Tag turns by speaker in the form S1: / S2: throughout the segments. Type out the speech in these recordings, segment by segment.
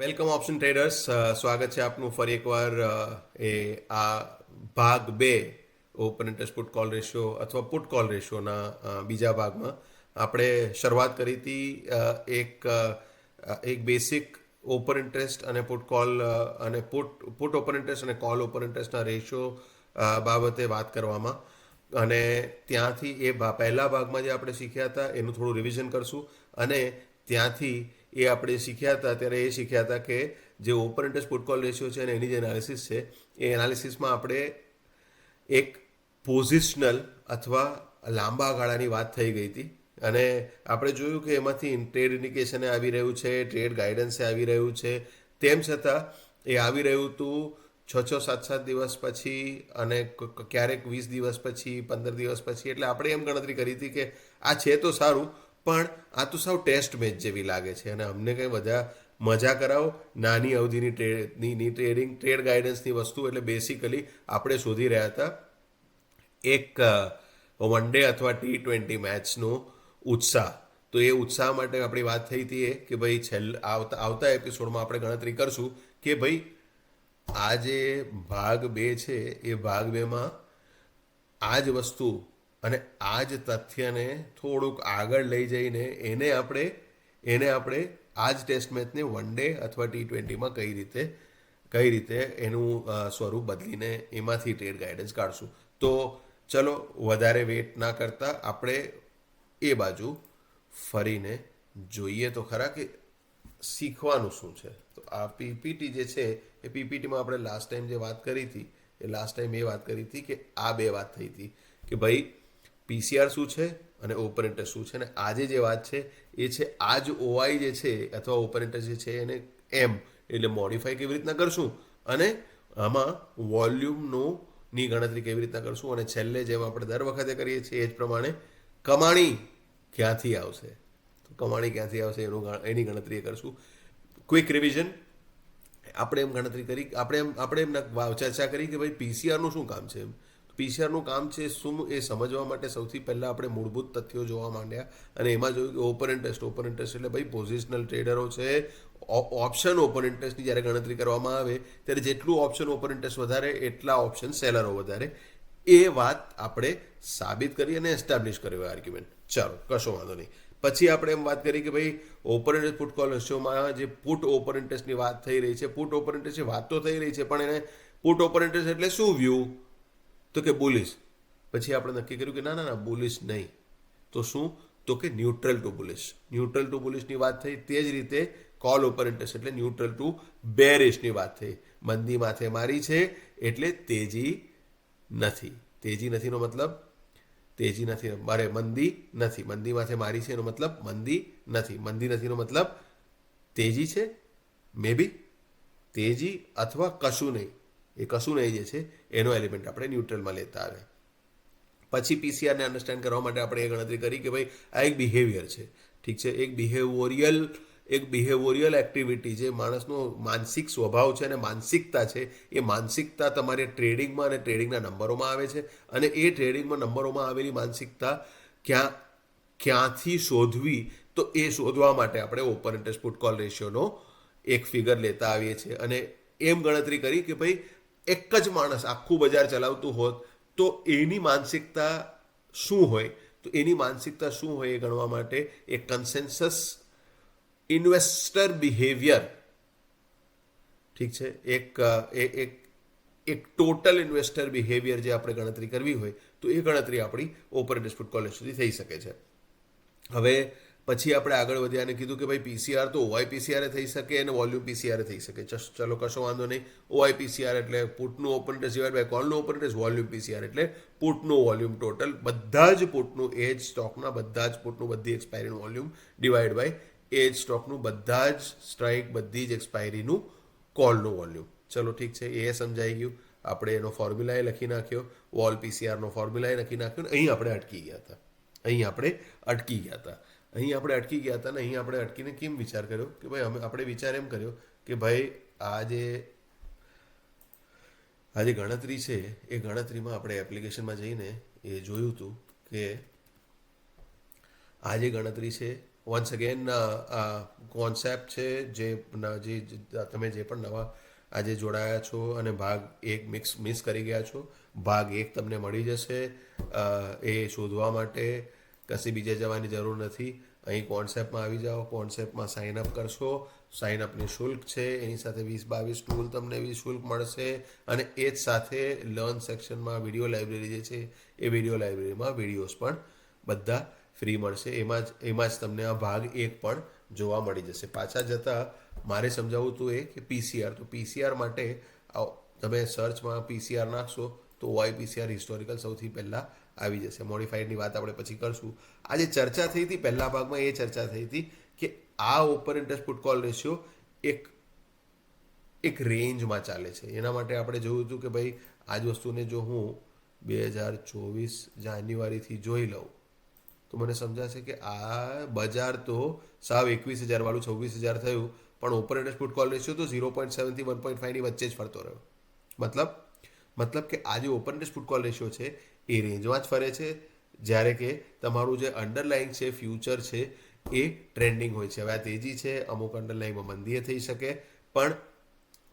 S1: Welcome option traders. સ્વાગત છે આપનું ફરી એકવાર આ ભાગ બે open interest put call ratio અથવા પુટ કોલ રેશિયોના બીજા ભાગમાં આપણે શરૂઆત કરી હતી એક બેસિક ઓપન ઇન્ટરેસ્ટ અને પુટ કોલ અને પુટ ઓપન ઇન્ટરેસ્ટ અને કોલ ઓપન ઇન્ટરેસ્ટના રેશિયો બાબતે વાત કરવામાં. અને ત્યાંથી પહેલા ભાગમાં જે આપણે શીખ્યા હતા એનું થોડું રિવિઝન કરશું. અને ત્યાંથી આપણે શીખ્યા હતા ત્યારે એ શીખ્યા હતા કે જે open interest put call ratio છે અને એની જે એનાલિસિસ છે એ એનાલિસિસમાં આપણે એક પોઝિશનલ અથવા લાંબા ગાળાની વાત થઈ ગઈ હતી. અને આપણે જોયું કે એમાંથી ટ્રેડ ઇન્ડિકેશન આવી રહ્યું છે, ટ્રેડ ગાઈડન્સે આવી રહ્યું છે. તેમ છતાં એ આવી રહ્યું હતું 6-7 દિવસ પછી અને ક્યારેક 20 દિવસ પછી, 15 દિવસ પછી. એટલે આપણે એમ ગણતરી કરી હતી કે આ છે તો સારું, પણ આ તો સાવ ટેસ્ટ મેચ જેવી લાગે છે અને અમને કંઈ બધા મજા કરાવો નાની અવધિની ટ્રેડ ગાઈડન્સની વસ્તુ. એટલે બેસિકલી આપણે શોધી રહ્યા હતા એક વન ડે અથવા T20 મેચનો ઉત્સાહ. તો એ ઉત્સાહ માટે આપણી વાત થઈ હતી કે ભાઈ આવતા એપિસોડમાં આપણે ગણતરી કરશું કે ભાઈ આ જે ભાગ બે છે એ ભાગ બેમાં આ જ વસ્તુ અને આ જ તથ્યને થોડુંક આગળ લઈ જઈને એને આપણે આ જ ટેસ્ટ મેચને વન ડે અથવા T20માં કઈ રીતે એનું સ્વરૂપ બદલીને એમાંથી ટ્રેડ ગાઈડન્સ કાઢશું. તો ચલો વધારે વેટ ના કરતા આપણે એ બાજુ ફરીને જોઈએ તો ખરા કે શીખવાનું શું છે. તો આ પીપીટી જે છે એ પીપીટીમાં આપણે લાસ્ટ ટાઈમ જે વાત કરી હતી એ વાત કરી હતી કે આ બે વાત થઈ હતી કે ભાઈ પીસીઆર શું છે અને ઓપન ઇન્ટરેસ્ટ શું છે. અને આજે જે વાત છે એ છે આ જ ઓઆઈ જે છે અથવા ઓપન ઇન્ટરેસ્ટ જે છે એને એમ એટલે મોડિફાઈ કેવી રીતના કરશું અને આમાં વોલ્યુમની ગણતરી કેવી રીતના કરશું. અને છેલ્લે જેમ આપણે દર વખતે કરીએ છીએ એ જ પ્રમાણે કમાણી ક્યાંથી આવશે, તો કમાણી ક્યાંથી આવશે એની ગણતરી કરશું. Quick revision. આપણે એમ ગણતરી કરી આપણે એમ ચર્ચા કરી કે ભાઈ પીસીઆરનું શું કામ છે. એમ પીસીઆરનું કામ છે શું એ સમજવા માટે સૌથી પહેલાં આપણે મૂળભૂત તથ્યો જોવા માંડ્યા અને એમાં જોયું કે ઓપન ઇન્ટરેસ્ટ એટલે ભાઈ પોઝિશનલ ટ્રેડરો છે. ઓપ્શન ઓપન ઇન્ટરેસ્ટની જ્યારે ગણતરી કરવામાં આવે ત્યારે જેટલું ઓપ્શન ઓપન ઇન્ટરેસ્ટ વધારે એટલા ઓપ્શન સેલરો વધારે. એ વાત આપણે સાબિત કરી અને એસ્ટાબ્લિશ કર્યો આર્ગ્યુમેન્ટ. ચાલો કશો વાંધો નહીં. પછી આપણે એમ વાત કરી કે ભાઈ ઓપન ઇન્ટરેસ્ટ પુટ કોલ રેશિયોમાં જે પુટ ઓપન ઇન્ટરેસ્ટની વાત થઈ રહી છે, પુટ ઓપન ઇન્ટરેસ્ટની વાત તો થઈ રહી છે પણ એને પુટ ઓપન ઇન્ટરેસ્ટ એટલે શું વ્યૂ, તો કે બુલિશ. પછી આપણે નક્કી કર્યું કે ના બુલિશ નહીં તો શું, તો કે neutral to bullish. Neutral to બુલિશની વાત થઈ. તે જ રીતે કોલ ઓપન ઇન્ટરેસ્ટ એટલે ન્યુટ્રલ ટુ બેરિશની વાત થઈ. મંદી માથે મારી છે એટલે તેજી નથી. તેજી નથીનો મતલબ તેજી નથી, મારે મંદી નથી. મંદી માથે મારી છે એનો મતલબ મંદી નથી. મંદી નથીનો મતલબ તેજી છે, મે બી તેજી અથવા કશું નહીં. એ કશું નહીં જે છે એનો એલિમેન્ટ આપણે ન્યુટ્રલમાં લેતા આવે. પછી પીસીઆરને અન્ડરસ્ટેન્ડ કરવા માટે આપણે એ ગણતરી કરી કે ભાઈ આ એક બિહેવિયર છે. ઠીક છે, એક બિહેવિયરલ એક્ટિવિટી જે માણસનો માનસિક સ્વભાવ છે અને માનસિકતા છે. એ માનસિકતા તમારે ટ્રેડિંગમાં અને ટ્રેડિંગના નંબરોમાં આવે છે. અને એ ટ્રેડિંગમાં નંબરોમાં આવેલી માનસિકતા ક્યાંથી શોધવી, તો એ શોધવા માટે આપણે ઓપન ઇન્ટરેસ્ટ પુટ કોલ રેશિયોનો એક ફિગર લેતા આવીએ છીએ. અને એમ ગણતરી કરી કે ભાઈ એક જ માણસ આખું બજાર ચલાવતું હોત તો એની માનસિકતા શું હોય. તો એની માનસિકતા શું હોય એ ગણવા માટે એક કન્સેન્સસ ઇન્વેસ્ટર બિહેવિયર, ઠીક છે, એક ટોટલ ઇન્વેસ્ટર બિહેવિયર જે આપણે ગણતરી કરવી હોય તો એ ગણતરી આપણી ઓપન ઇન્ટરેસ્ટ પુટ કોલ રેશિયોથી થઈ શકે છે. હવે પછી આપણે આગળ વધ્યા અને કીધું કે ભાઈ પીસીઆર તો ઓઆઈ પીસીઆર થઈ શકે અને વોલ્યુમ પીસીઆર થઈ શકે. ચલો કશો વાંધો નહીં. ઓઆઈ પીસીઆર એટલે પુટનું ઓપન ઇન્ટરેસ્ટ ડિવાઇડ બાય કોલનું ઓપન ઇન્ટરેસ્ટ. વોલ્યુમ પીસીઆર એટલે પુટનું વોલ્યુમ ટોટલ બધા જ પુટનું એજ સ્ટોકના બધા જ પુટનું બધી એક્સપાયરીનું વોલ્યુમ ડિવાઇડ બાય એજ સ્ટોકનું બધા જ સ્ટ્રાઇક બધી જ એક્સપાયરીનું કોલનું વોલ્યુમ. ચલો ઠીક છે, એ સમજાઈ ગયું. આપણે એનો ફોર્મ્યુલાએ લખી નાખ્યો, વોલ પીસીઆરનો ફોર્મ્યુલાએ લખી નાખ્યો. અહીં આપણે અટકી ગયા હતા અહીં આપણે અટકી ગયા હતા. ને અહીં આપણે અટકીને કેમ વિચાર કર્યો કે ભાઈ આપણે વિચાર એમ કર્યો કે ભાઈ આ જે ગણતરી છે એ ગણતરીમાં આપણે એપ્લિકેશનમાં જઈને એ જોયું હતું કે આ જે ગણતરી છે વન્સ અગેન કોન્સેપ્ટ છે તમે જે પણ નવા આજે જોડાયા છો અને ભાગ એક મિસ કરી ગયા છો, ભાગ એક તમને મળી જશે. એ શોધવા માટે કશી બીજે જવાની જરૂર નથી. અહીં કોન્સેપ્ટમાં આવી જાઓ, કોન્સેપ્ટમાં સાઇન અપ કરશો, સાઇન અપની શુલ્ક છે, એની સાથે 20-22 ટૂલ તમને શુલ્ક મળશે અને એ જ સાથે લર્ન સેક્શનમાં વિડીયો લાઇબ્રેરી જે છે એ વિડીયો લાઇબ્રેરીમાં વિડીયોઝ પણ બધા ફ્રી મળશે. એમાં જ તમને આ ભાગ એક પણ જોવા મળી જશે. પાછા જતાં મારે સમજાવવું હતું એ કે પીસીઆર, તો પીસીઆર માટે તમે સર્ચમાં પીસીઆર નાખશો તો ઓઆઈ પીસીઆર હિસ્ટોરિકલ સૌથી પહેલાં આવી જશે. મોડિફાઈડની વાત આપણે પછી કરશું. આ જે ચર્ચા થઈ હતી પહેલા ભાગમાં, એ ચર્ચા થઈ હતી કે આ open interest put call ratio એક રેન્જમાં ચાલે છે. એના માટે આપણે જોયું હતું કે ભાઈ આ જ વસ્તુને જો હું 2024 જાન્યુઆરીથી જોઈ લઉં તો મને સમજાશે કે આ બજાર તો સાવ 21,000 વાળું 26,000 થયું, પણ open interest put call ratio તો 0.7 થી 1.5 ની વચ્ચે જ ફરતો રહ્યો. મતલબ કે આ જે open interest put call ratio છે એ રેન્જમાં જ ફરે છે, જ્યારે કે તમારું જે અંડરલાઇંગ છે, ફ્યુચર છે, એ ટ્રેન્ડિંગ હોય છે. હવે આ તેજી છે, અમુક અંડરલાઇંગમાં મંદીએ થઈ શકે, પણ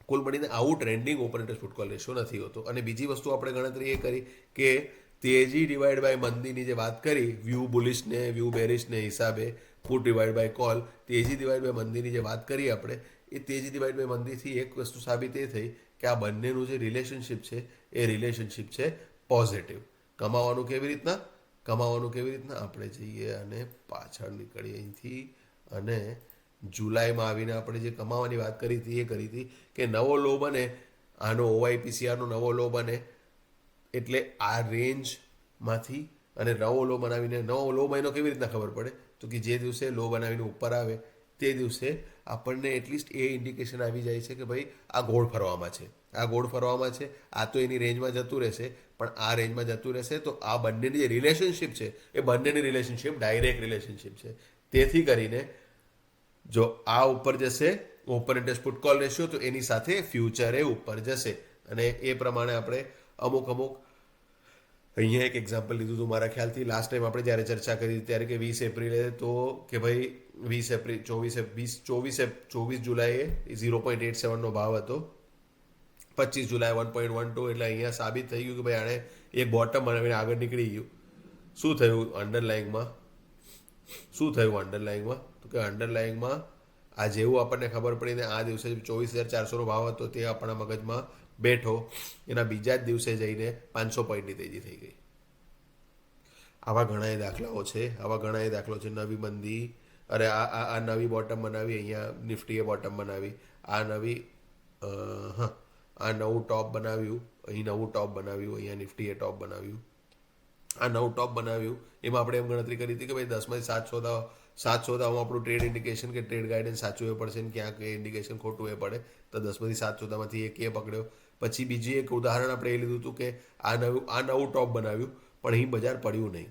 S1: કુલ મળીને આવું trending open interest put call ratio નથી હોતો. અને બીજી વસ્તુ આપણે ગણતરી એ કરી કે તેજી ડિવાઈડ બાય મંદીની જે વાત કરી, વ્યૂ બુલિશને વ્યૂ બેરિશને હિસાબે પુટ ડિવાઈડ બાય કોલ, તેજી ડિવાઈડ બાય મંદીની જે વાત કરી આપણે, એ તેજી ડિવાઈડ બાય મંદીથી એક વસ્તુ સાબિત એ થઈ કે આ બંનેનું જે રિલેશનશિપ છે એ રિલેશનશિપ છે પોઝિટિવ. કમાવાનું કેવી રીતના? આપણે જઈએ અને પાછળ નીકળીએ અહીંથી અને જુલાઈમાં આવીને આપણે જે કમાવાની વાત કરી હતી એ કરી હતી કે નવો લો બને, આનો ઓવાયપીસીઆરનો નવો લો બને એટલે આ રેન્જમાંથી અને નવો લો બનાવીને, નવો લો બન્યો કેવી રીતના ખબર પડે તો કે જે દિવસે લો બનાવીને ઉપર આવે તે દિવસે આપણને એટલીસ્ટ એ ઇન્ડિકેશન આવી જાય છે કે ભાઈ આ ગોળ ફરવામાં છે, આ તો એની રેન્જમાં જતું રહેશે, પણ આ રેન્જમાં જતું રહેશે તો આ બંનેની જે રિલેશનશિપ છે એ બંનેની રિલેશનશિપ ડાયરેક્ટ રિલેશનશિપ છે. તેથી કરીને જો આ ઉપર જશે open interest put call ratio, તો એની સાથે ફ્યુચરે ઉપર જશે. અને એ પ્રમાણે આપણે અમુક અહીંયા એક એક્ઝામ્પલ લીધું હતું મારા ખ્યાલથી લાસ્ટ ટાઈમ આપણે જ્યારે ચર્ચા કરી ત્યારે કે 20 એપ્રિલે તો કે ભાઈ 24 જુલાઈએ 0.87નો ભાવ હતો, 25 જુલાઈ 1.12, એટલે અહીંયા સાબિત થઈ ગયું કે ભાઈ આણે એક બોટમ બનાવીને આગળ નીકળી ગયું. શું થયું અંડરલાઇંગમાં? તો કે અંડરલાઇંગમાં આ જેવું આપણને ખબર પડીને આ દિવસે 24,400નો ભાવ હતો તે આપણા મગજમાં બેઠો, એના બીજા જ દિવસે જઈને 500 પોઈન્ટની તેજી થઈ ગઈ. આવા ઘણા દાખલાઓ છે. નવી મંદી, અરે આ નવી બોટમ બનાવી, અહીંયા નિફ્ટીએ બોટમ બનાવી, આ નવું ટોપ બનાવ્યું, અહીંયા નિફ્ટીએ ટોપ બનાવ્યું, આ નવું ટોપ બનાવ્યું. એમાં આપણે એમ ગણતરી કરી હતી કે ભાઈ 10માંથી 7 સોદામાં આપણું ટ્રેડ ઇન્ડિકેશન કે ટ્રેડ ગાઈડન્સ સાચું એ પડશે ને ક્યાંક એ ઇન્ડિકેશન ખોટું એ પડે, તો 10માંથી 7 સોદામાંથી એક એ પકડ્યો. પછી બીજી એક ઉદાહરણ આપણે એ લીધું હતું કે આ નવું ટોપ બનાવ્યું, પણ અહીં બજાર પડ્યું નહીં,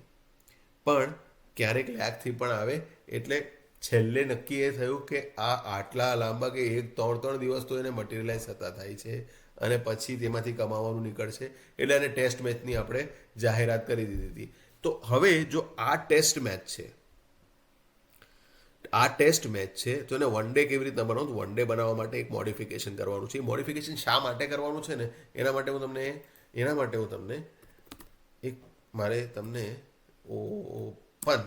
S1: પણ ક્યારેક લેગથી પણ આવે. એટલે છેલ્લે નક્કી એ થયું કે આ આટલા લાંબા કે 3 દિવસ તો એને મટીરિયલાઇઝ થતા થાય છે અને પછી તેમાંથી કમાવાનું નીકળશે, એટલે એને ટેસ્ટ મેચની આપણે જાહેરાત કરી દીધી હતી. તો હવે જો આ ટેસ્ટ મેચ છે તો એને વન ડે કેવી રીતના બનાવવું? વન ડે બનાવવા માટે એક મોડિફિકેશન કરવાનું છે. એ મોડિફિકેશન શા માટે કરવાનું છે ને એના માટે હું તમને મારે તમને ઓપન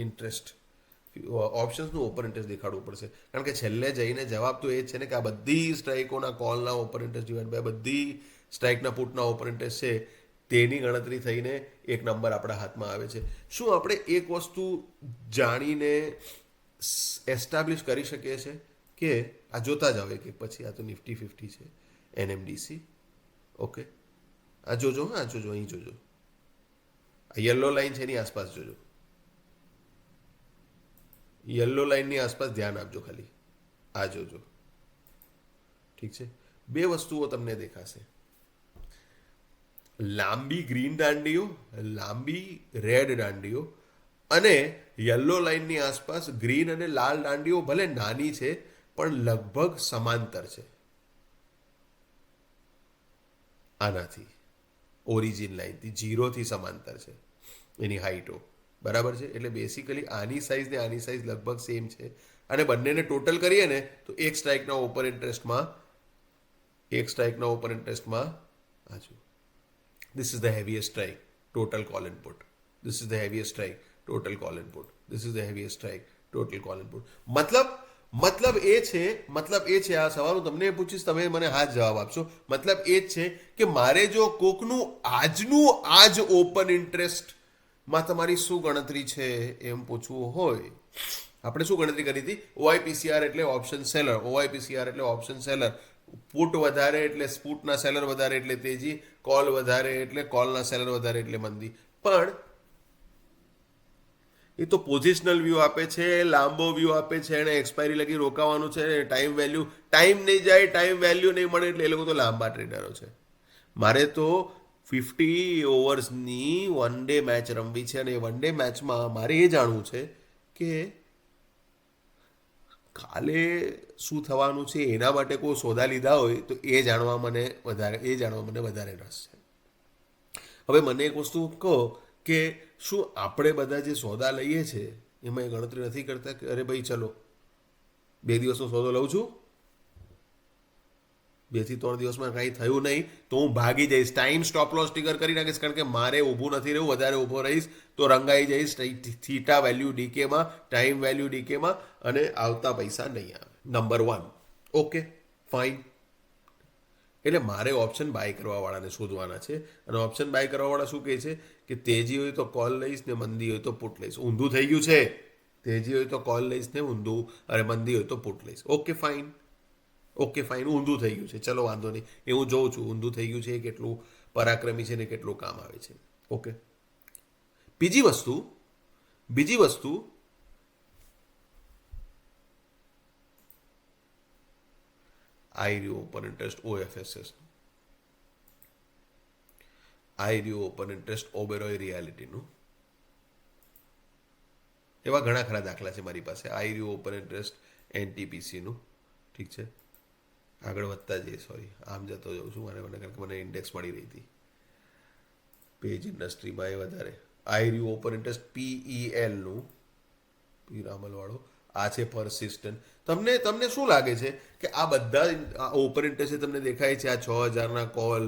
S1: ઇન્ટરેસ્ટ ઓપ્શન્સનું ઓપન ઇન્ટરેસ્ટ દેખાડવું પડશે, કારણ કે છેલ્લે જઈને જવાબ તો એ જ છે ને કે આ બધી સ્ટ્રાઇકોના કોલના ઓપન ઇન્ટરેસ્ટ ડિવાઇડ બાય બધી સ્ટ્રાઇકના પુટના ઓપન ઇન્ટરેસ્ટ છે, તેની ગણતરી થઈને એક નંબર આપણા હાથમાં આવે છે. શું આપણે એક વસ્તુ જાણીને એસ્ટાબ્લિશ કરી શકીએ છીએ કે આ જોતા જાઓ એક પછી? આ તો નિફ્ટી 50 છે, NMDC, ઓકે, આ જોજો, અહીં જોજો, આ યલો લાઈન છે એની આસપાસ જોજો, યલો લાઈનની આસપાસ ધ્યાન આપજો, ખાલી આ જોજો, ઠીક છે? બે વસ્તુઓ તમને દેખાશે, લાંબી ગ્રીન દાંડીઓ, લાંબી રેડ દાંડીઓ, અને યલો લાઈનની આસપાસ ગ્રીન અને લાલ દાંડીઓ ભલે નાની છે પણ લગભગ સમાંતર છે આનાથી, ઓરિજિન લાઈનથી 0થી સમાંતર છે એની હાઈટો. બરાબર છે. એટલે બેસિકલી આની સાઇઝ ને આની સાઇઝ લગભગ સેમ છે અને બંનેને ટોટલ કરીએ ને તો એક સ્ટ્રાઇકના ઓપન ઇન્ટરેસ્ટમાં હાજુ this is the heaviest strike total call and put, this is the heaviest strike total call and put, this is the heaviest strike total call and put. મતલબ એ છે આ સવાલ હું તમને પૂછીશ, તમે મને હા જવાબ આપશો. મતલબ એ જ છે કે મારે જો કોકનું આજ ઓપન ઇન્ટરેસ્ટમાં તમારી શું ગણતરી છે એમ પૂછવું હોય, આપણે શું ગણતરી કરી હતી? ઓઆઈપીસીઆર એટલે ઓપ્શન સેલર, ઓઆઈપીસીઆર એટલે ઓપ્શન સેલર, પુટ વધારે એટલે પુટના સેલર વધારે એટલે તેજી, કોલ વધારે એટલે કોલના સેલર વધારે એટલે મંદી. પણ એ તો પોઝિશનલ વ્યૂ આપે છે, લાંબો વ્યૂ આપે છે, એને એક્સપાયરી લગી રોકાવાનું છે, ટાઈમ નહીં જાય, ટાઈમ વેલ્યુ નહીં મળે એટલે એ લોકો તો લાંબા ટ્રેડરો છે. મારે તો 50 ઓવર્સની વન ડે મેચ રમવી છે અને વન ડે મેચમાં મારે એ જાણવું છે કે કાલે શું થવાનું છે. એના માટે કોઈ સોદા લીધા હોય તો એ જાણવા મને વધારે રસ છે. હવે મને એક વસ્તુ કહો કે શું આપણે બધા જે સોદા લઈએ છીએ એમાં એ ગણતરી નથી કરતા કે અરે ભાઈ ચલો 2 દિવસનો સોદો લઉં છું, 2 થી 3 દિવસમાં કાંઈ થયું નહીં તો હું ભાગી જઈશ, ટાઈમ સ્ટોપ લોસ ટ્રિગર કરી નાખીશ, કારણ કે મારે ઊભું નથી રહેવું, વધારે ઊભો રહીશ તો રંગાઈ જઈશ થીટા વેલ્યુ ડીકેમાં, ટાઈમ વેલ્યુ ડીકેમાં અને આવતા પૈસા નહીં આવે. નંબર 1. Okay fine. એટલે મારે ઓપ્શન બાય કરવાવાળાને શોધવાના છે અને ઓપ્શન બાય કરવાવાળા શું કહે છે કે તેજી હોય તો કોલ લઈશ ને મંદી હોય તો પુટ લઈશ. ઊંધું થઈ ગયું છે. તેજી હોય તો કોલ લઈશ ને મંદી હોય તો પુટ લઈશ. ઓકે ફાઇન, ઊંધું થઈ ગયું છે, ચલો વાંધો નહીં, એ હું જોઉં છું ઊંધું થઈ ગયું છે, એ કેટલું પરાક્રમી છે ને કેટલું કામ આવે છે. ઓકે. બીજી વસ્તુ આઈ રહ્યું ઓપન ઇન્ટરેસ્ટ OFSS, આઈ રહ્યું ઓપન ઇન્ટરેસ્ટ ઓબેરોય રિયાલિટીનું. એવા ઘણા ખરા દાખલા છે મારી પાસે. આઈ રહ્યું ઓપન ઇન્ટરેસ્ટ NTPCનું. ઠીક છે, આગળ વધતા જઈએ. સોરી, આમ જતો જાઉં છું કારણ કે મને ઇન્ડેક્સ મળી રહી હતી. પેજ ઇન્ડસ્ટ્રીમાં એ વધારે આઈ રહ્યું ઓપન ઇન્ટરેસ્ટ PELનું, પિરામલવાળો. આ છે પરસિસ્ટન્ટ. તમને શું લાગે છે કે આ બધા ઓપન ઇન્ટરેસ્ટ તમને દેખાય છે, આ 6000ના કોલ,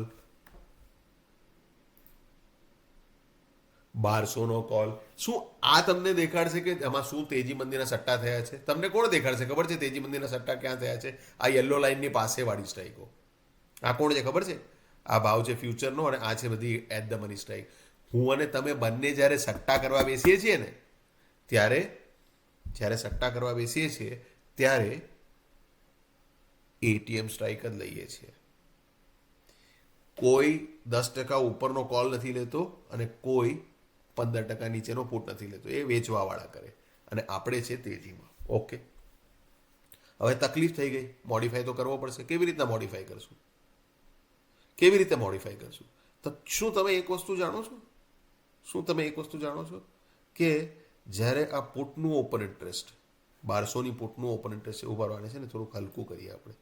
S1: 1200નો કોલ, શું આ તમને દેખાડશે કે એમાં શું તેજી મંદીના સટ્ટા થયા છે? તમને કોણ દેખાડશે? ખબર છે તેજી મંદીના સટ્ટા ક્યાં થયા છે? આ યલો લાઇનની પાસે વાળી સ્ટ્રાઇકો. આ કોણ છે ખબર છે? આ ભાવ છે ફ્યુચરનો અને આ છે બધી એટ ધ મની સ્ટ્રાઇક. હું અને તમે બંને જ્યારે સટ્ટા કરવા બેસીએ છીએ ને ત્યારે ATM સ્ટ્રાઇક જ લઈએ છીએ. કોઈ 10% ઉપરનો કોલ નથી લેતો અને કોઈ 15% નીચેનો પુટ નથી લેતો. એ વેચવાવાળા કરે અને આપણે છે તેજીમાં. ઓકે, હવે તકલીફ થઈ ગઈ, મોડિફાઈ તો કરવો પડશે. કેવી રીતે મોડિફાઈ કરશું? તો શું તમે એક વસ્તુ જાણો છો કે જ્યારે આ પુટનું ઓપન ઇન્ટરેસ્ટ 1200ની પુટનું ઓપન ઇન્ટરેસ્ટ ઉભારવાને છે ને થોડુંક હલકું કરીએ આપણે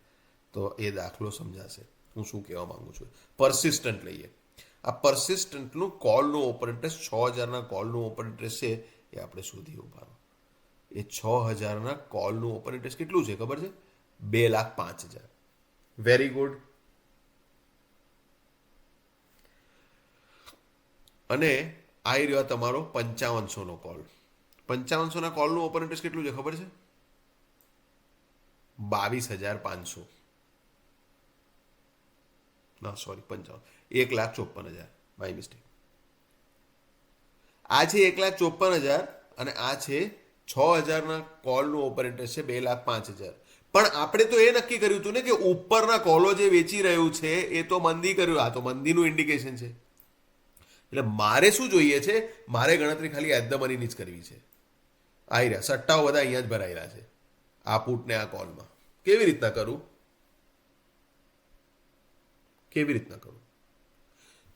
S1: તો એ દાખલો સમજાશે હું શું કહેવા માંગુ છું. પરસિસ્ટન્ટ લઈએ. આ પરસિસ્ટન્ટનું કોલનું ઓપન ઇન્ટરેસ્ટ 6000ના કોલનું ઓપન ઇન્ટરેસ્ટ છે એ આપણે શોધી ઉભારો. એ 6000ના કોલનું ઓપન ઇન્ટરેસ્ટ કેટલું છે ખબર છે? 2,05,000. Very good. અને આવી રહ્યો તમારો 5500નો કોલ. 5500ના કોલનું ઓપન ઇન્ટરેસ્ટ કેટલું છે ખબર છે? 22,500. ના સોરી 1,54,000. My mistake. આ છે 1,54,000 અને આ છે 6000ના કોલનું ઓપન ઇન્ટરેસ્ટ છે 2,05,000. પણ આપણે તો એ નક્કી કર્યું હતું ને કે ઉપરના કોલો જે વેચી રહ્યું છે એ તો મંદી કર્યું. આ તો મંદીનું ઇન્ડિકેશન છે. એટલે મારે શું જોઈએ છે? મારે ગણતરી ખાલી એટ ધ મનીની જ કરવી છે. આવી રહ્યા સટ્ટાઓ બધા અહીંયા જ ભરાયેલા છે આ પુટ ને આ કોલમાં. કેવી રીતના કરું?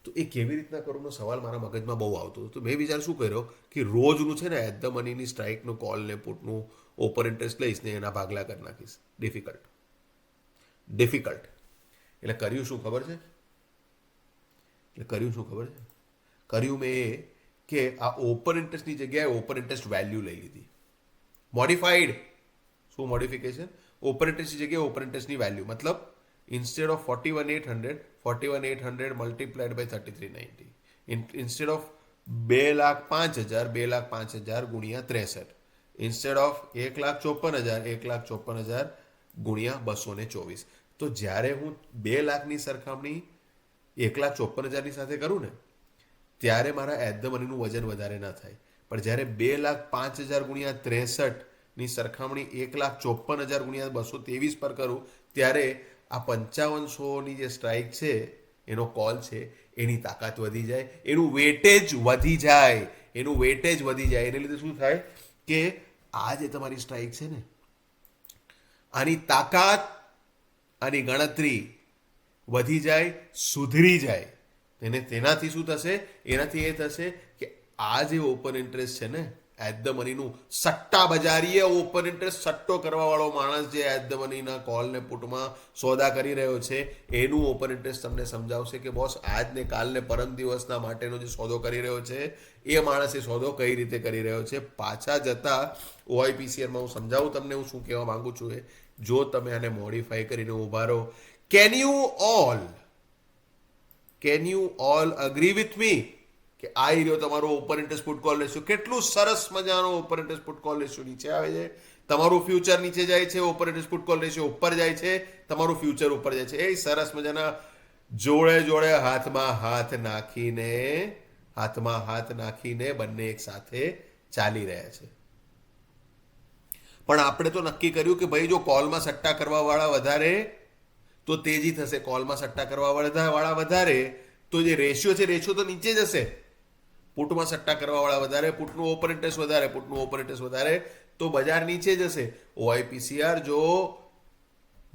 S1: તો એ કેવી રીતના કરવાનો સવાલ મારા મગજમાં બહુ આવતો હતો. તો મેં વિચાર શું કર્યો કે રોજનું છે ને એટ ધ મનીની સ્ટ્રાઇકનું કોલ ને પુટનું ઓપન ઇન્ટરેસ્ટ લઈશ ને એના ભાગલા કરી નાખીશ. ડિફિકલ્ટ. એટલે કર્યું શું ખબર છે? કર્યું મેં એ કે આ ઓપન ઇન્ટરેસ્ટની જગ્યાએ ઓપન ઇન્ટરેસ્ટ વેલ્યુ લઈ લીધી. મોડિફાઈડ શું મોડિફિકેશન? ઓપન ઇન્ટરેસ્ટની જગ્યાએ ઓપન ઇન્ટરેસ્ટની વેલ્યુ, મતલબ instead of 41,800 multiplied by 3390, instead of 2,05,000 2,05,000 ગુણ્યા 63, ઇન્સ્ટેડ ઓફ 1,54,000 ગુણ્યા 224. તો જ્યારે હું 2 લાખની સરખામણી 1,54,000ની સાથે કરું ને ત્યારે મારા એટ ધ મનીનું વજન વધારે ના થાય. પણ જ્યારે 2,05,000 ગુણ્યા 63ની સરખામણી 1,54,000 ગુણ્યા 223 પર કરું ત્યારે આ 5500ની જે સ્ટ્રાઇક છે એનો કોલ છે એની તાકાત વધી જાય, એનું વેટેજ વધી જાય, એને લીધે શું થાય કે આ જે તમારી સ્ટ્રાઇક છે ને આની તાકાત, આની ગણતરી વધી જાય, સુધરી જાય. તેનાથી શું થશે? એનાથી એ થશે કે આ જે ઓપન ઇન્ટરેસ્ટ છે ને એટ ધ મનીનું સટ્ટા બજારીએ ઓપન ઇન્ટરેસ્ટ સટ્ટો કરવા વાળો માણસ જે એટ ધ મનીના કોલ ને પુટમાં સોદા કરી રહ્યો છે એનું ઓપન ઇન્ટરેસ્ટ તમને સમજાવશે કે બોસ આજ ને કાલ ને પરમ દિવસના માટેનો જે સોદો કરી રહ્યો છે એ માણસ એ સોદો કઈ રીતે કરી રહ્યો છે. પાછા જતા ઓઆઈપીસીઆરમાં હું સમજાવું તમને હું શું કહેવા માંગુ છું. એ જો તમે આને મોડિફાઈ કરીને ઉભા રહો, can you all agree with me કે આ રહ્યો તમારો open interest put call ratio, કેટલું સરસ મજાનો open interest put call ratio નીચે આવે છે, તમારું ફ્યુચર નીચે જાય છે, open interest put call ratio ઉપર જાય છે, તમારું ફ્યુચર ઉપર જાય છે. એ સરસ મજાના જોડે હાથમાં હાથ નાખીને બંને એક સાથે ચાલી રહ્યા છે. પણ આપણે તો નક્કી કર્યું કે ભાઈ જો કોલમાં સટ્ટા કરવા વાળા વધારે તો તેજી થશે, કોલમાં સટ્ટા કરવા વાળા વધારે તો જે રેશિયો છે રેશિયો તો નીચે જશે. પુટમાં સટ્ટા કરવા વાળા વધારે, પુટનું ઓપન ઇન્ટરેસ્ટ વધારે તો બજાર નીચે જશે. ઓઆઈપીસીઆર જો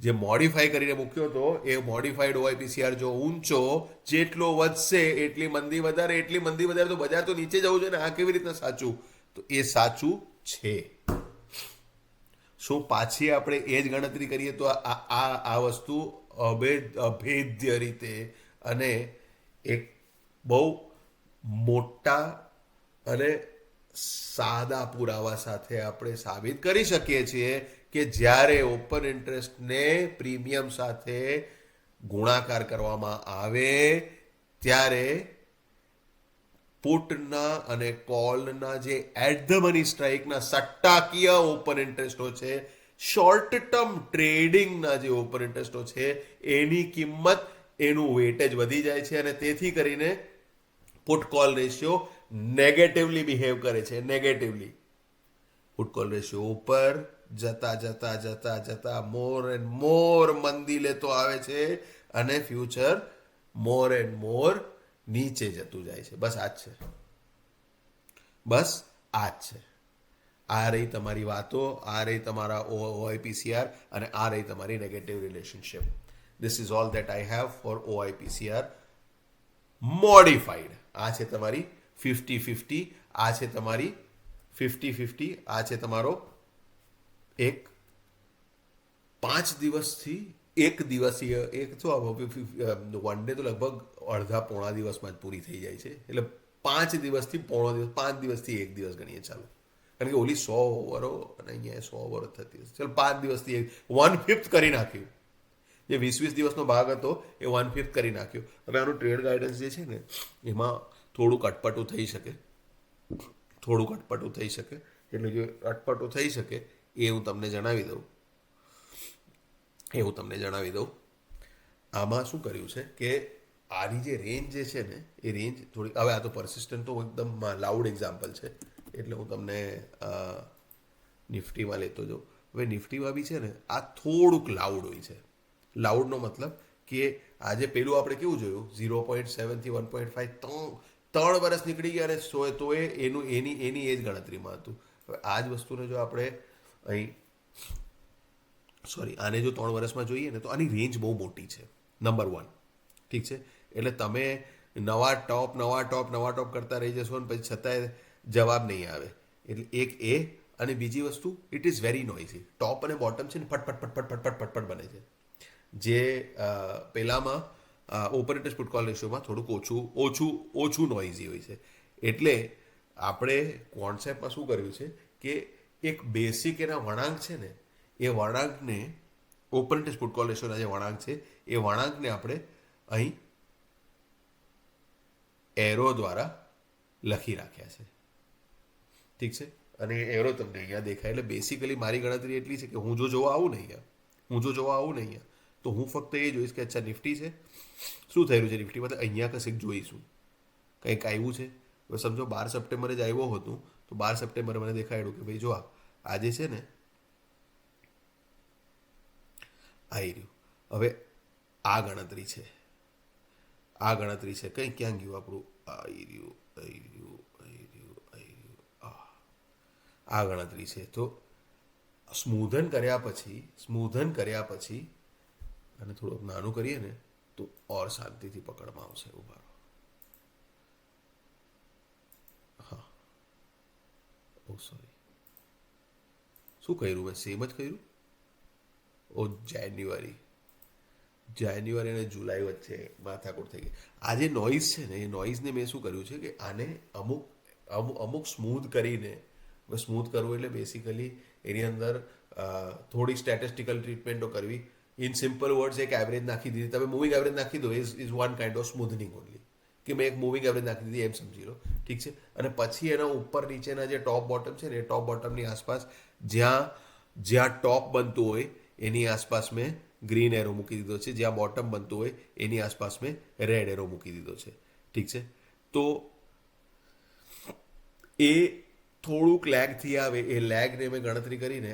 S1: જે મોડિફાઈ કરીને મૂક્યો હતો એ મોડિફાઈડ ઓઆઈપીસીઆર જો ઊંચો જેટલો વધશે એટલી મંદી વધારે તો બજાર તો નીચે જવું જોઈએ ને. આ કેવી રીતના સાચું? તો એ સાચું છે. શું પાછી આપણે એ જ ગણતરી કરીએ તો આ વસ્તુ અભેદ્ય રીતે અને એક બહુ મોટા અને સાદા પુરાવા સાથે આપણે સાબિત કરી શકીએ છીએ કે જ્યારે ઓપન ઇન્ટરેસ્ટને પ્રીમિયમ સાથે ગુણાકાર કરવામાં આવે ત્યારે પુટના અને કોલના જે એટ ધ મની સ્ટ્રાઇકના સટ્ટાકીય ઓપન ઇન્ટરેસ્ટો છે, શોર્ટ ટર્મ ટ્રેડિંગના જે ઓપન ઇન્ટરેસ્ટો છે એની કિંમત, એનું વેટેજ વધી જાય છે અને તેથી કરીને put call ratio negatively behave કરે છે. પુટ કોલ રેશિયો ઉપર જતા મોર એન્ડ મોર મંદી લેતો આવે છે અને ફ્યુચર મોર એન્ડ મોર નીચે જતું જાય છે. બસ આ જ છે. આ રહી તમારી વાતો, આ રહી તમારા ઓઆઈપીસીઆર અને આ રહી તમારી negative relationship. This is all that I have for OI PCR modified. આ છે તમારી 50-50, આ છે તમારી 50-50, આ છે તમારો એક 5 દિવસથી 1 દિવસીય એક તો વન ડે તો લગભગ અડધા પોણા દિવસમાં જ પૂરી થઈ જાય છે. એટલે 5 દિવસથી પોણો દિવસ, 5 દિવસથી 1 દિવસ ગણીએ ચાલો, કારણ કે ઓલી 100 ઓવરો અને અહીંયા 100 ઓવરો થતી હશે. ચાલો 5 દિવસથી 1/5 કરી નાખ્યું. જે 20 દિવસનો ભાગ હતો એ 1/5 કરી નાખ્યો. હવે આનું ટ્રેડ ગાઈડન્સ જે છે ને એમાં થોડુંક અટપટું થઈ શકે, એટલે જે અટપટું થઈ શકે એ હું તમને જણાવી દઉં. આમાં શું કર્યું છે કે આની જે રેન્જ જે છે ને એ રેન્જ થોડી, હવે આ તો પરસિસ્ટન્ટ તો એકદમ લાઉડ એક્ઝામ્પલ છે એટલે હું તમને નિફ્ટીમાં લેતો જાઉં. હવે નિફ્ટીમાં બી છે ને આ થોડુંક લાઉડ હોય છે. લાઉડનો મતલબ કે આજે પેલું આપણે કેવું જોયું 0.7 થી 1.5 3 વર્ષ નીકળી ગયા અને તો એની એ જ ગણતરીમાં હતું. હવે આ જ વસ્તુને જો આપણે આને જો 3 વર્ષમાં જોઈએ ને તો આની રેન્જ બહુ મોટી છે. નંબર 1, ઠીક છે. એટલે તમે નવા ટોપ કરતા રહી જશો અને પછી છતાંય જવાબ નહીં આવે. એટલે એક એ, અને બીજી વસ્તુ ઇટ ઇઝ વેરી નોઇઝી. ટોપ અને બોટમ છે ને ફટફટ બને છે. જે પેલામાં ઓપન ઇન્ટરેસ્ટ પુટ કોલ રેશિયોમાં થોડુંક ઓછું નોઇઝી હોય છે. એટલે આપણે કોન્સેપ્ટમાં શું કર્યું છે કે એક બેસિક એના વળાંક છે ને, એ વળાંકને ઓપન ઇન્ટરેસ્ટ પુટ કોલ રેશિયોના જે વળાંક છે એ વળાંકને આપણે અહીં એરો દ્વારા લખી રાખ્યા છે. ઠીક છે. અને એરો તમને અહીંયા દેખાય. એટલે બેસિકલી મારી ગણતરી એટલી છે કે હું જો જોવા આવું ને અહીંયા તો હું ફક્ત એ જોઈશ કે અચ્છા નિફ્ટી છે, શું થયેલું છે નિફ્ટીમાં, તો અહીંયા કશીક જોઈશું કંઈક આવ્યું છે. હવે સમજો 12 સપ્ટેમ્બરે જ આવ્યો હતું તો 12 સપ્ટેમ્બરે મને દેખાડ્યું કે ભાઈ જો આજે છે ને આવી રહ્યું. હવે આ ગણતરી છે કંઈ ક્યાં ગયું આપણું, આવી રહ્યું. આ ગણતરી છે. તો સ્મૂધન કર્યા પછી અને થોડુંક નાનું કરીએ ને તો ઓર શાંતિથી પકડમાં આવશે. ઉભા રહો. હા, ઓ સોરી, શું કર્યું મેં? સેમ જ કર્યું. ઓ જાન્યુઆરી અને જુલાઈ વચ્ચે માથાકૂટ થઈ ગઈ. આ જે નોઇઝ છે ને, એ નોઇઝને મેં શું કર્યું છે કે આને અમુક સ્મૂધ કરીને, સ્મૂધ કરવું એટલે બેસિકલી એની અંદર થોડી સ્ટેટિસ્ટિકલ ટ્રીટમેન્ટો કરવી. ઇન સિમ્પલ વર્ડ્સ એક એવરેજ નાખી દીધી. તમે મૂવિંગ એવરેજ નાખી દો, is one kind of smoothening only, કે મેં એક મૂવિંગ એવરેજ નાખી દીધી એમ સમજી લો. ઠીક છે. અને પછી એના ઉપર નીચેના જે ટોપ બોટમ છે ને, એ ટોપ બોટમની આસપાસ જ્યાં ટોપ બનતું હોય એની આસપાસ મેં ગ્રીન એરો મૂકી દીધો છે, જ્યાં બોટમ બનતું હોય એની આસપાસ મેં રેડ એરો મૂકી દીધો છે. ઠીક છે. તો એ થોડુંક લેગથી આવે, એ લેગને મેં ગણતરી કરીને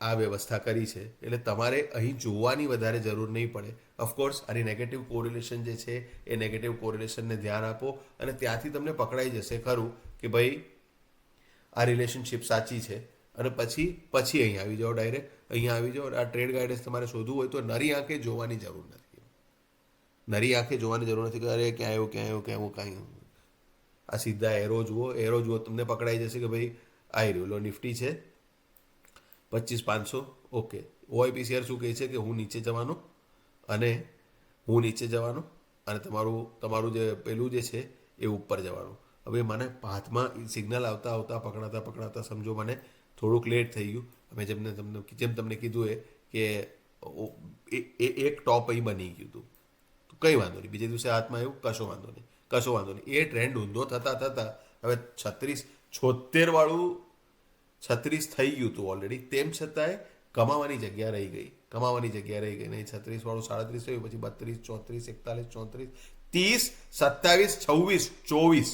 S1: આ વ્યવસ્થા કરી છે. એટલે તમારે અહીં જોવાની વધારે જરૂર નહીં પડે. ઓફકોર્સ આની નેગેટિવ કોરિલેશન જે છે એ નેગેટિવ કોરિલેશનને ધ્યાન આપો અને ત્યાંથી તમને પકડાઈ જશે ખરું કે ભાઈ આ રિલેશનશિપ સાચી છે. અને પછી અહીં આવી જાઓ, ડાયરેક્ટ અહીંયા આવી જાઓ. આ ટ્રેડ ગાઈડન્સ તમારે શોધવું હોય તો નરી આંખે જોવાની જરૂર નથી. કે અરે ક્યાં આવ્યું કાંઈ. આ સીધા એરો જુઓ, તમને પકડાઈ જશે કે ભાઈ આવી રહ્યું. લો નિફ્ટી છે 25,500. ઓકે. OIPCR શું કહે છે કે હું નીચે જવાનું અને તમારું જે પેલું જે છે એ ઉપર જવાનું. હવે મને હાથમાં સિગ્નલ આવતા પકડાતા સમજો મને થોડુંક લેટ થઈ ગયું. અમે જેમ તમને કીધું કે એક ટોપ અહીં બની ગયું હતું. તો કંઈ વાંધો નહીં, બીજે દિવસે હાથમાં આવ્યું, કશો વાંધો નહીં. એ ટ્રેન્ડ ઊંધો થતા હવે 36 વાળું 36 થઈ ગયું હતું ઓલરેડી. તેમ છતાંય કમાવાની જગ્યા રહી ગઈ. નહીં 36 વાળું 37 થયું, પછી 32, 34, 41, 43, 30, 27, 26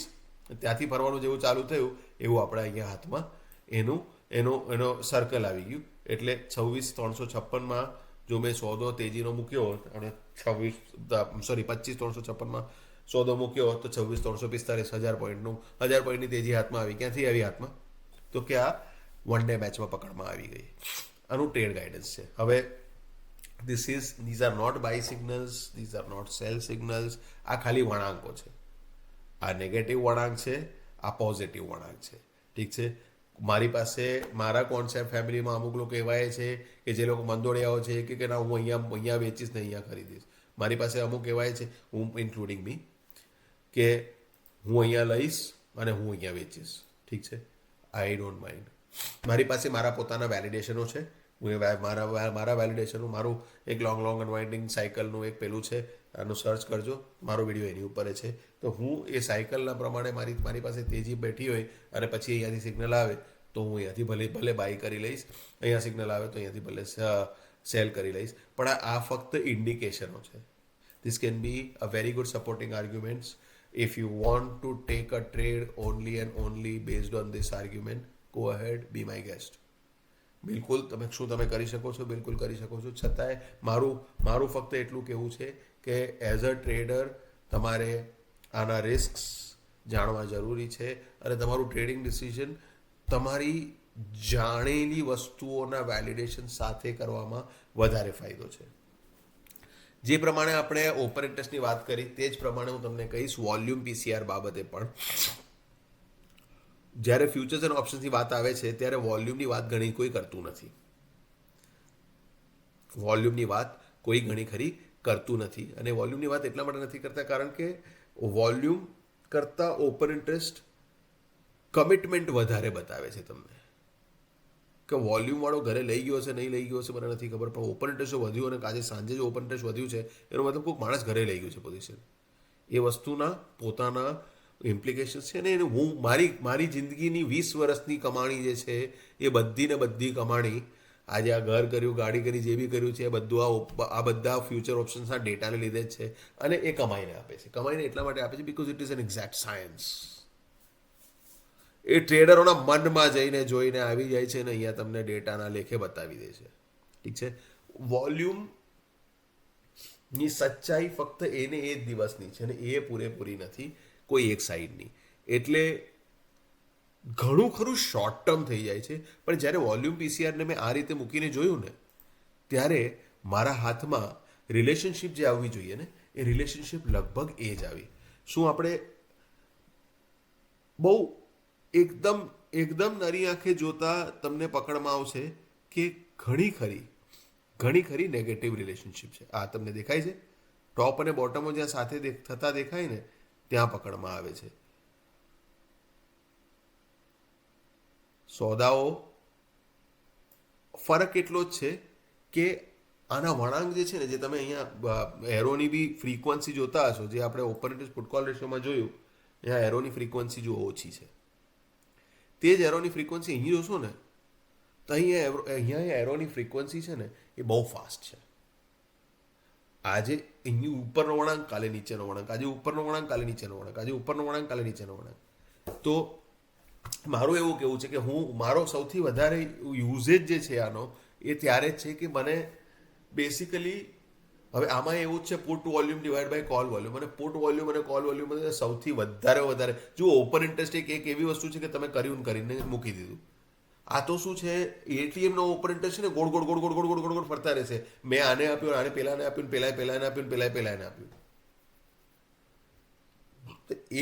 S1: ત્યાંથી ફરવાનું જેવું ચાલુ થયું એવું આપણે અહીંયા હાથમાં એનો સર્કલ આવી ગયું. એટલે 26,356માં જો મેં સોદો તેજીનો મૂક્યો હોત અને 25,356માં સોદો મૂક્યો હોત તો 26,345 1000 પોઈન્ટની તેજી હાથમાં આવી. ક્યાંથી આવી હાથમાં? તો કે આ વન ડે મેચમાં પકડમાં આવી ગઈ. આનું ટ્રેડ ગાઈડન્સ છે. હવે these are not buy signals, these are not sell signals. આ ખાલી વળાંકો છે. આ નેગેટિવ વળાંક છે, આ પોઝિટિવ વળાંક છે. ઠીક છે. મારી પાસે મારા કોન્સેપ્ટ ફેમિલીમાં અમુક લોકો એવા છે કે જે લોકો મંદોડિયાઓ છે કે ના હું અહીંયા વેચીશ ને અહીંયા ખરીદીશ. મારી પાસે અમુક એવા છે, હું ઇન્ક્લુડિંગ મી, કે હું અહીંયા લઈશ અને હું અહીંયા વેચીશ. ઠીક છે. I don't mind. મારી પાસે મારા પોતાના વેલિડેશનો છે. મારા વેલિડેશનનું મારું એક લોંગ અનવાઇન્ડિંગ સાયકલનું એક પેલું છે. આનું સર્ચ કરજો, મારો વિડીયો એની ઉપર છે. તો હું એ સાયકલના પ્રમાણે મારી પાસે તેજી બેઠી હોય અને પછી અહીંયાથી સિગ્નલ આવે તો હું અહીંયાથી ભલે બાય કરી લઈશ, અહીંયા સિગ્નલ આવે તો અહીંયાથી ભલે સેલ કરી લઈશ. પણ આ ફક્ત ઇન્ડિકેશનો છે. This can be a very good supporting arguments. If you want to take a trade only and only based on this argument, go ahead, B my guest. બિલકુલ તમે કરી શકો છો, બિલકુલ કરી શકો છો. છતાંય મારું ફક્ત એટલું કહેવું છે કે એઝ અ ટ્રેડર તમારે આના રિસ્ક્સ જાણવા જરૂરી છે અને તમારું ટ્રેડિંગ ડિસિઝન તમારી જાણેલી વસ્તુઓના વેલિડેશન સાથે કરવામાં વધારે ફાયદો છે. જે પ્રમાણે આપણે ઓપન ઇન્ટરેસ્ટની વાત કરી તે જ પ્રમાણે હું તમને કહીશ વોલ્યુમ PCR બાબતે પણ. જ્યારે ફ્યુચર્સ એન્ડ ઓપ્શન્સની વાત આવે છે ત્યારે વોલ્યુમની વાત ઘણી કોઈ કરતું નથી. અને વોલ્યુમની વાત એટલા માટે નથી કરતા કારણ કે વોલ્યુમ કરતાં ઓપન ઇન્ટરેસ્ટ કમિટમેન્ટ વધારે બતાવે છે તમને કે વોલ્યુમવાળો ઘરે લઈ ગયો હશે નહીં લઈ ગયો હશે મને નથી ખબર, પણ ઓપન ઇન્ટરેસ્ટ વધ્યું અને આજે સાંજે જો ઓપન ઇન્ટરેસ્ટ વધ્યું છે એનો મતલબ કોઈ માણસ ઘરે લઈ ગયું છે પોઝિશન. એ વસ્તુના પોતાના ઇમ્પ્લિકેશન્સ છે. અને એને હું મારી જિંદગીની 20 વર્ષની કમાણી જે છે એ બધી ને બધી કમાણી આજે આ ઘર કર્યું, ગાડી કરી, જે બી કર્યું છે એ બધું આ બધા ફ્યુચર ઓપ્શન્સના ડેટાને લીધે જ છે. અને એ કમાઈને આપે છે. કમાઈને એટલા માટે આપે છે because it is an exact science. એ ટ્રેડરોના મનમાં જઈને જોઈને આવી જાય છે અને અહીંયા તમને ડેટાના લેખે બતાવી દે છે. ઠીક છે. વોલ્યુમની સચ્ચાઈ ફક્ત એને એ જ દિવસની છે અને એ પૂરેપૂરી નથી કોઈ એક સાઈડની. એટલે ઘણું ખરું શોર્ટ ટર્મ થઈ જાય છે. પણ જ્યારે વોલ્યુમ પીસીઆરને મેં આ રીતે મૂકીને જોયું ને ત્યારે મારા હાથમાં રિલેશનશિપ જે આવવી જોઈએ ને એ રિલેશનશિપ લગભગ એ જ આવી. શું આપણે બહુ એકદમ નરી આંખે જોતા તમને પકડમાં આવશે કે ઘણી ખરી નેગેટિવ રિલેશનશિપ છે. આ તમને દેખાય છે ટોપ અને બોટમો જ્યાં સાથે થતા દેખાય ને ત્યાં પકડમાં આવે છે. સોદાઓ ફરક એટલો જ છે કે આના વળાંક જે છે ને જે તમે અહીંયા એરોની બી ફ્રીક્વન્સી જોતા હશો, જે આપણે ઓપન ઇન્ટરેસ્ટ પુટ કોલ રેશિયોમાં જોયું, અહીંયા એરોની ફ્રીક્વન્સી જો ઓછી છે. તે જ એરોની ફ્રીક્વન્સી અહીં જોશો ને તો અહીંયા એરોની ફ્રીક્વન્સી છે ને એ બહુ ફાસ્ટ છે. આજે અહીં ઉપરનો વળાંક, કાલે નીચેનો વળાંક, આજે ઉપરનો વળાંક, કાલે નીચેનો વળાંક, આજે ઉપરનો વળાંક, કાલે નીચેનો વળાંક. તો મારું એવું કહેવું છે કે મારો સૌથી વધારે યુઝેજ જે છે આનો એ ત્યારે જ છે કે મને બેસિકલી હવે આમાં એવું જ છે put volume divide by call volume, અને પુટ વોલ્યુમ અને કોલ વોલ્યુમ સૌથી વધારે જો ઓપન ઇન્ટરેસ્ટ એક એવી વસ્તુ છે કે તમે કર્યું કરીને મૂકી દીધું. આ તો શું છે, એટીએમનો ઓપન ઇન્ટરેસ્ટ છે ને ગોળ ગોળ ગોળ ગોળ ગોળ ગોળ ગોળ ફરતા રહેશે. મેં આને આપ્યું, આને પેલાને આપ્યું, પેલાને આપ્યું, પેલાને આપ્યું.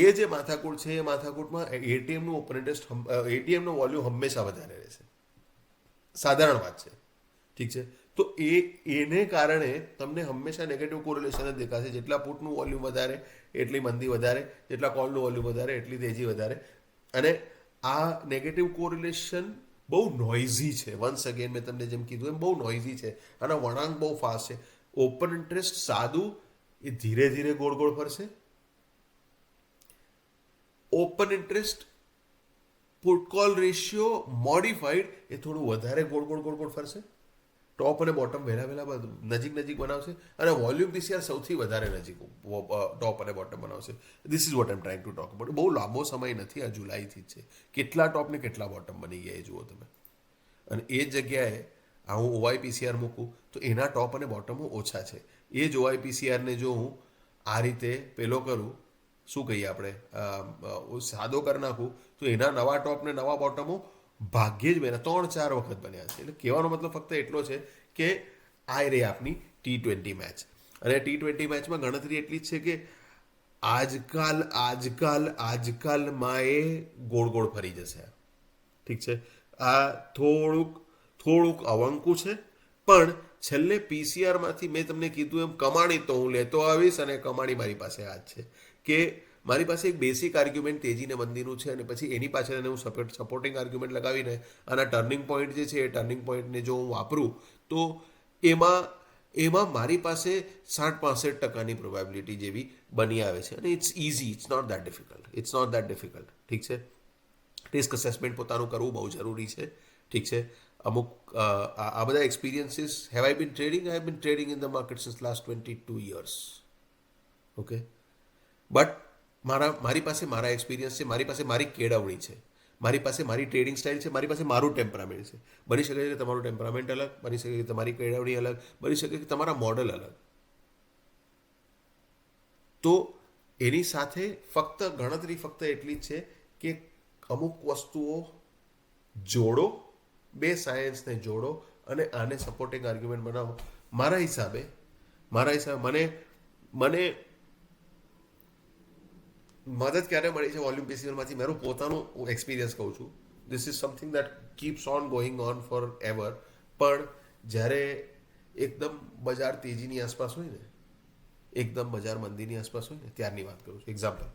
S1: એ જે માથાકૂટ છે એ માથાકૂટમાં એટીએમનું ઓપન ઇન્ટરેસ્ટ, એટીએમનો વોલ્યુમ હંમેશા વધારે રહેશે. સાધારણ વાત છે. ઠીક છે. તો એને કારણે તમને હંમેશા નેગેટિવ કોરિલેશન જ દેખાશે. જેટલા પુટનું વોલ્યુમ વધારે એટલી મંદી વધારે, જેટલા કોલનું વોલ્યુમ વધારે એટલી તેજી વધારે. અને આ નેગેટિવ કોરિલેશન બહુ નોઇઝી છે. વન્સ અગેન મેં તમને જેમ કીધું એમ બહુ નોઇઝી છે. આના વળાંક બહુ ફાસ્ટ છે. ઓપન ઇન્ટરેસ્ટ સાદું એ ધીરે ધીરે ગોળ ગોળ ફરશે. Open interest put call ratio modified એ થોડું વધારે ગોળ ગોળ ગોળ ગોળ ફરશે. ટોપ અને બોટમ વહેલા નજીક બનાવશે. અને વોલ્યુમ પીસીઆર સૌથી વધારે નજીક ટોપ અને બોટમ બનાવશે. This is what I M trying to talk about. બહુ લાંબો સમય નથી, આ જુલાઈથી જ છે. કેટલા ટોપ ને કેટલા બોટમ બની ગયા એ જુઓ તમે. અને એ જ જગ્યાએ હું ઓવાય પીસીઆર મૂકું તો એના ટોપ અને બોટમો ઓછા છે. એ જ ઓવાય પીસીઆરને જો હું આ રીતે પેલો કરું, શું કહીએ આપણે, સાદો કરી નાખું તો એના નવા ટોપ ને નવા બોટમો ભાગ્યે જ બન્યા, 3-4 વખત બન્યા છે. એટલે કહેવાનો મતલબ ફક્ત એટલો છે કે આ રે આપની T20 મેચ. અને T20 મેચમાં ગણતરી એટલી જ છે કે આજકાલમાં એ ગોળ ગોળ ફરી જશે. ઠીક છે. આ થોડુંક અવંકું છે, પણ છેલ્લે પીસીઆરમાંથી મેં તમને કીધું એમ કમાણી તો હું લેતો આવીશ, અને કમાણી મારી પાસે આ જ છે કે મારી પાસે એક બેસિક આર્ગ્યુમેન્ટ તેજીને મંદીનું છે, અને પછી એની પાછળ એને હું સપોર્ટિંગ આર્ગ્યુમેન્ટ લગાવીને આના ટર્નિંગ પોઈન્ટ જે છે એ ટર્નિંગ પોઈન્ટને જો હું વાપરું તો એમાં મારી પાસે 60-65% પ્રોબેબિલિટી જેવી બની આવે છે. અને it's easy, it's not that difficult. ઠીક છે. રિસ્ક અસેસમેન્ટ પોતાનું કરવું બહુ જરૂરી છે. ઠીક છે. અમુક આ બધા experiences have I been trading in the market since last 22 years. Okay. But મારી પાસે મારા એક્સપિરિયન્સ છે, મારી પાસે મારી કેળવણી છે, મારી પાસે મારી ટ્રેડિંગ સ્ટાઇલ છે, મારી પાસે મારું ટેમ્પરામેન્ટ છે. બની શકે કે તમારું ટેમ્પરામેન્ટ અલગ, બની શકે કે તમારી કેળવણી અલગ, બની શકે કે તમારા મોડલ અલગ. તો એની સાથે ગણતરી એટલી જ છે કે અમુક વસ્તુઓ જોડો, બે સાયન્સને જોડો અને આને સપોર્ટિંગ આર્ગ્યુમેન્ટ બનાવો. મારા હિસાબે મને મદદ ક્યારે મળી છે વોલ્યુમ પીસીઆરમાંથી, મારું પોતાનું એક્સપિરિયન્સ કહું છું. This is something that keeps on going on forever. પણ જ્યારે એકદમ બજાર તેજીની આસપાસ હોય ને, એકદમ બજાર મંદીની આસપાસ હોય ને ત્યારની વાત કરું છું. એક્ઝામ્પલ,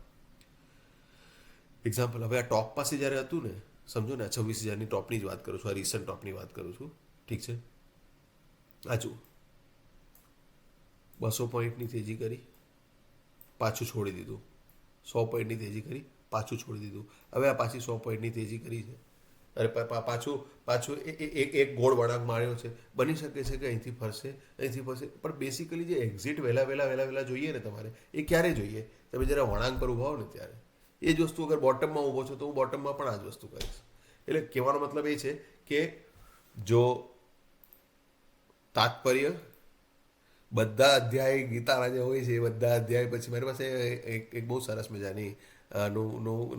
S1: એક્ઝામ્પલ હવે આ ટોપ પાસે જ્યારે હતું ને, સમજો ને, 26,000ની ટોપની જ વાત કરું છું, આ રિસન્ટ ટોપની વાત કરું છું, ઠીક છે. આ જુઓ, 200 પોઈન્ટની તેજી કરી, પાછું છોડી દીધું. 100 પોઈન્ટની તેજી કરી, પાછું છોડી દીધું. હવે આ પાછી 100 પોઈન્ટની તેજી કરી છે. અરે પાછું પાછું એક ગોળ વળાંક માર્યો છે. બની શકે છે કે અહીંથી ફરશે, અહીંથી ફરશે, પણ બેસિકલી જે એક્ઝિટ વહેલા જોઈએ ને તમારે, એ ક્યારે જોઈએ? તમે જ્યારે વળાંક પર ઊભા હો ને ત્યારે. એ જ વસ્તુ અગર બોટમમાં ઊભો છો તો હું બોટમમાં પણ આ જ વસ્તુ કરીશ. એટલે કહેવાનો મતલબ એ છે કે જો તાત્પર્ય બધા અધ્યાય ગીતાના જે હોય છે એ બધા અધ્યાય પછી મારી પાસે એક બહુ સરસ મજાની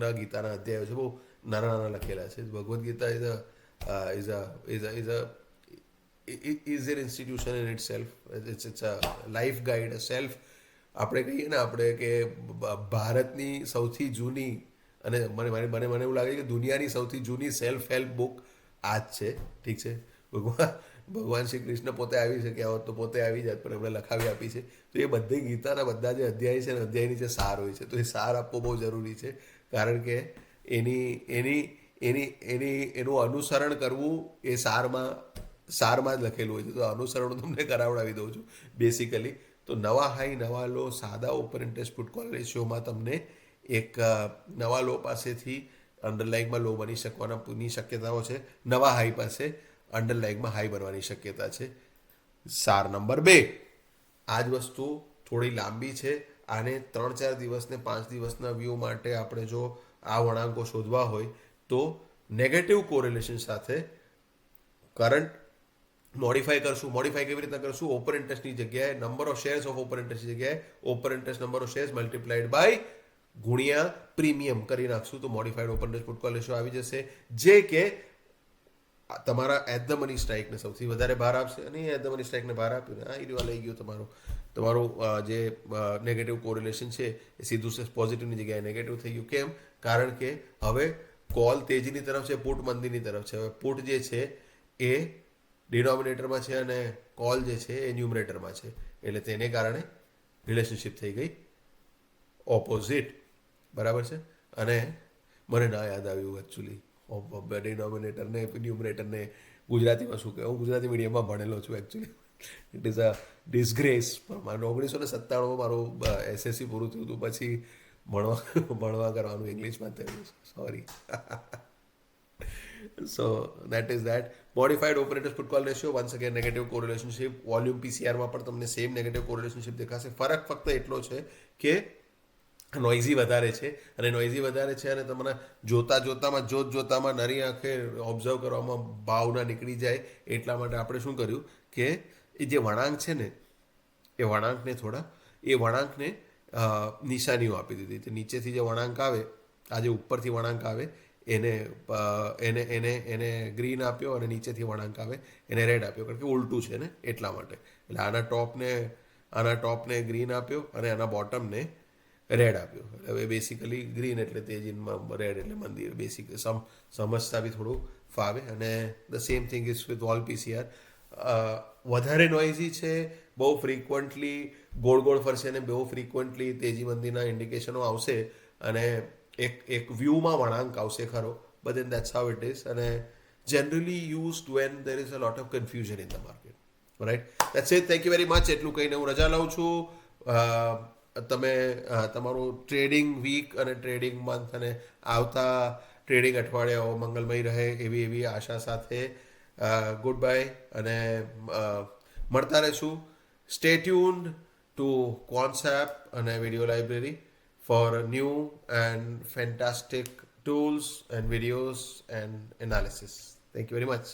S1: ના ગીતાના અધ્યાયો છે, બહુ નાના નાના લખેલા છે. Bhagavad Gita is a is a is a is an institution in itself. It's a life guide, a self. આપણે કહીએ ને આપણે કે ભારતની સૌથી જૂની અને મને એવું લાગે કે દુનિયાની સૌથી જૂની સેલ્ફ હેલ્પ બુક આ જ છે, ઠીક છે. ભગવાન શ્રી કૃષ્ણ પોતે આવી શક્યા હોત તો પોતે આવી જાત, પણ એમણે લખાવી આપી છે. તો એ બધી ગીતાના બધા જે અધ્યાય છે ને, અધ્યાયની જે સાર હોય છે, તો એ સાર આપવો બહુ જરૂરી છે. કારણ કે એનું અનુસરણ કરવું એ સારમાં જ લખેલું હોય છે. તો અનુસરણ હું તમને કરાવડાવી દઉં છું બેસિકલી. તો નવા હાઈ નવા લો સાદા ઓપન ઇન્ટરેસ્ટ પુટ કોલ રેશિયોમાં તમને એક નવા લો પાસેથી અંડરલાઇંગમાં લો બની શકવાની શક્યતાઓ છે. નવા હાઈ પાસે અંડરલાઇંગમાં હાઈ બનવાની શક્યતા છે. સાર નંબર 2, આ જ વસ્તુ થોડી લાંબી છે. આને 3-4 દિવસ ને 5 દિવસના વ્યૂ માટે આપણે જો આ વળાંકો શોધવા હોય તો નેગેટિવ કોરિલેશન સાથે કરંટ મોડિફાઈ કરશું. મોડિફાઈ કેવી રીતના કરશું? ઓપન ઇન્ટરેસ્ટની જગ્યાએ number of shares of open ઇન્ટરેસ્ટની જગ્યાએ open interest number of shares multiplied by ગુણ્યા પ્રીમિયમ કરી નાખશું તો modified open interest put call ratio આવી જશે, જે કે તમારા એટ ધ મની સ્ટ્રાઇકને સૌથી વધારે ભાર આપશે. અને એટ ધ મની સ્ટ્રાઇકને ભાર આપ્યું ને આ એરિયા લઈ ગયો તમારું જે નેગેટિવ કોરિલેશન છે એ સીધું પોઝિટિવની જગ્યાએ નેગેટિવ થઈ ગયું. કેમ? કારણ કે હવે કોલ તેજીની તરફ છે, પુટ મંદીની તરફ છે. હવે પુટ જે છે એ ડિનોમિનેટરમાં છે અને કોલ જે છે એ ન્યુમરેટરમાં છે. એટલે તેને કારણે રિલેશનશિપ થઈ ગઈ ઓપોઝિટ. બરાબર છે. અને મને ના યાદ આવ્યું એકચ્યુઅલી ડિનોમિનેટરને ન્યુમરેટરને ગુજરાતીમાં શું કહેવાય. હું ગુજરાતી મીડિયમમાં ભણેલો છું actually. It is a disgrace. પણ મારું 1997માં મારું એસએસસી પૂરું થયું હતું, પછી ભણવા કરવાનું ઇંગ્લિશમાં થયું. Sorry. So that is that. Modified open interest put call ratio, once again negative correlationship. Volume PCR માં પણ તમને સેમ નેગેટિવ કોરિલેશનશિપ દેખાશે. ફરક ફક્ત એટલો છે કે નોઇઝી વધારે છે. અને નોઇઝી વધારે છે અને તમને જોતામાં નરી આંખે ઓબ્ઝર્વ કરવામાં ભાવના નીકળી જાય. એટલા માટે આપણે શું કર્યું કે એ જે વળાંક છે ને એ વળાંકને નિશાનીઓ આપી દીધી. તો નીચેથી જે વળાંક આવે, આ જે ઉપરથી વળાંક આવે એને ગ્રીન આપ્યો અને નીચેથી વળાંક આવે એને રેડ આપ્યો. કારણ કે ઉલટું છે ને એટલા માટે. એટલે આના ટોપને ગ્રીન આપ્યો અને આના બોટમને રેડ આપ્યો. હવે બેસિકલી ગ્રીન એટલે તેજીમાં, રેડ એટલે મંદિર. બેસિક સમજતા બી થોડું ફાવે. અને the same thing is with all PCR. વધારે નોઇઝી છે, બહુ ફ્રિકવન્ટલી ગોળ ફરશે અને બહુ ફ્રિકવન્ટલી તેજી મંદિરના ઇન્ડિકેશનો આવશે અને એક વ્યૂમાં વળાંક આવશે ખરો. But then that's how it is. અને generally used when there is a lot of confusion in the market. Right. That's it. Thank you very much. એટલું કહીને હું રજા લઉં છું. તમે તમારું ટ્રેડિંગ વીક અને ટ્રેડિંગ મંથ અને આવતા ટ્રેડિંગ અઠવાડિયાઓ મંગલમય રહે એવી આશા સાથે ગુડ બાય. અને મળતા રહીશું. સ્ટે ટ્યુન્ડ ટુ કોન્સેપ્ટ અને video library for new and fantastic tools and videos and analysis. Thank you very much.